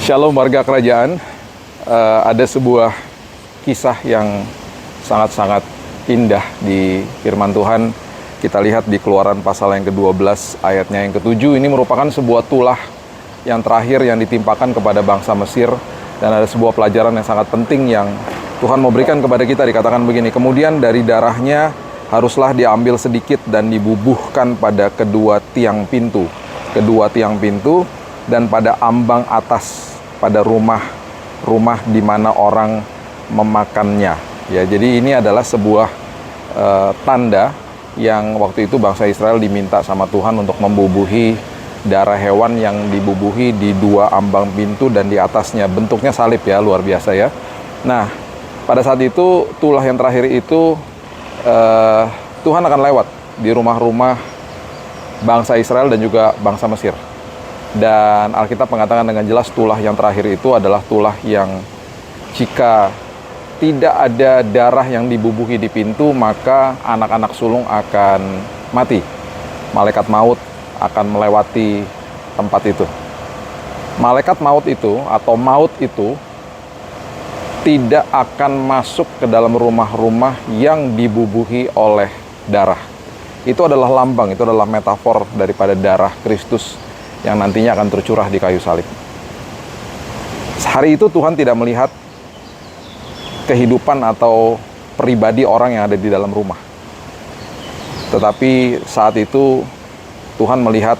Shalom warga kerajaan. Ada sebuah kisah yang sangat-sangat indah di firman Tuhan. Kita lihat di Keluaran pasal yang ke-12 ayatnya yang ke-7. Ini merupakan sebuah tulah yang terakhir yang ditimpakan kepada bangsa Mesir. Dan ada sebuah pelajaran yang sangat penting yang Tuhan mau berikan kepada kita. Dikatakan begini, kemudian dari darahnya haruslah diambil sedikit dan dibubuhkan pada kedua tiang pintu. Kedua tiang pintu dan pada ambang atas, pada rumah di mana orang memakannya. Ya, jadi ini adalah sebuah tanda yang waktu itu bangsa Israel diminta sama Tuhan untuk membubuhi darah hewan yang dibubuhi di dua ambang pintu dan di atasnya. Bentuknya salib ya, luar biasa ya. Nah, pada saat itu tulah yang terakhir itu Tuhan akan lewat di rumah-rumah bangsa Israel dan juga bangsa Mesir. Dan Alkitab mengatakan dengan jelas tulah yang terakhir itu adalah tulah yang jika tidak ada darah yang dibubuhi di pintu, maka anak-anak sulung akan mati. Malaikat maut akan melewati tempat itu. Malaikat maut itu atau maut itu tidak akan masuk ke dalam rumah-rumah yang dibubuhi oleh darah. Itu adalah lambang, itu adalah metafor daripada darah Kristus yang nantinya akan tercurah di kayu salib. Hari itu Tuhan tidak melihat kehidupan atau pribadi orang yang ada di dalam rumah. Tetapi saat itu Tuhan melihat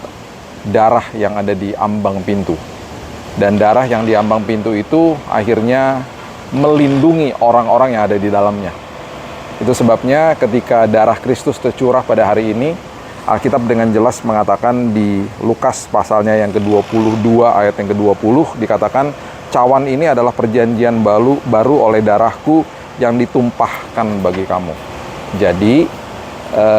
darah yang ada di ambang pintu. Dan darah yang di ambang pintu itu akhirnya melindungi orang-orang yang ada di dalamnya. Itu sebabnya ketika darah Kristus tercurah pada hari ini, Alkitab dengan jelas mengatakan di Lukas pasalnya yang ke-22 ayat yang ke-20 dikatakan cawan ini adalah perjanjian baru oleh darahku yang ditumpahkan bagi kamu. Jadi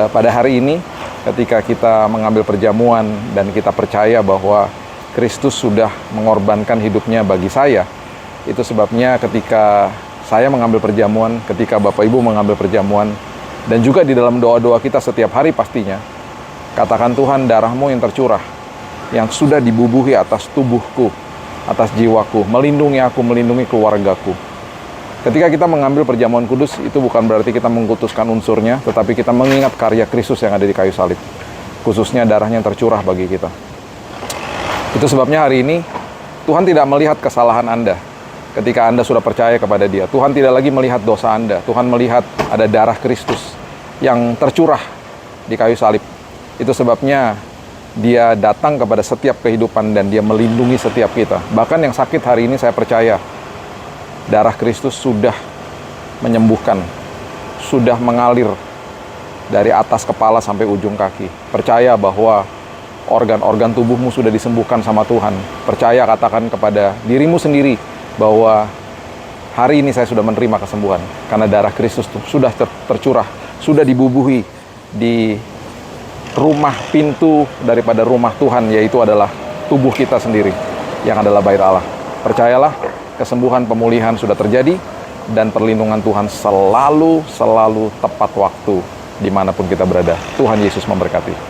pada hari ini ketika kita mengambil perjamuan dan kita percaya bahwa Kristus sudah mengorbankan hidupnya bagi saya, itu sebabnya ketika saya mengambil perjamuan, ketika Bapak Ibu mengambil perjamuan, dan juga di dalam doa-doa kita setiap hari pastinya, katakan Tuhan darahmu yang tercurah, yang sudah dibubuhi atas tubuhku, atas jiwaku, melindungi aku, melindungi keluargaku. Ketika kita mengambil perjamuan kudus, itu bukan berarti kita mengkultuskan unsurnya, tetapi kita mengingat karya Kristus yang ada di kayu salib. Khususnya darahnya yang tercurah bagi kita. Itu sebabnya hari ini, Tuhan tidak melihat kesalahan Anda. Ketika Anda sudah percaya kepada Dia, Tuhan tidak lagi melihat dosa Anda. Tuhan melihat ada darah Kristus yang tercurah di kayu salib. Itu sebabnya Dia datang kepada setiap kehidupan dan Dia melindungi setiap kita. Bahkan yang sakit hari ini saya percaya darah Kristus sudah menyembuhkan, sudah mengalir dari atas kepala sampai ujung kaki. Percaya bahwa organ-organ tubuhmu sudah disembuhkan sama Tuhan. Percaya, katakan kepada dirimu sendiri bahwa hari ini saya sudah menerima kesembuhan karena darah Kristus sudah tercurah, sudah dibubuhi di rumah pintu daripada rumah Tuhan, yaitu adalah tubuh kita sendiri yang adalah bait Allah. Percayalah, kesembuhan, pemulihan sudah terjadi dan perlindungan Tuhan selalu tepat waktu dimanapun kita berada. Tuhan Yesus memberkati.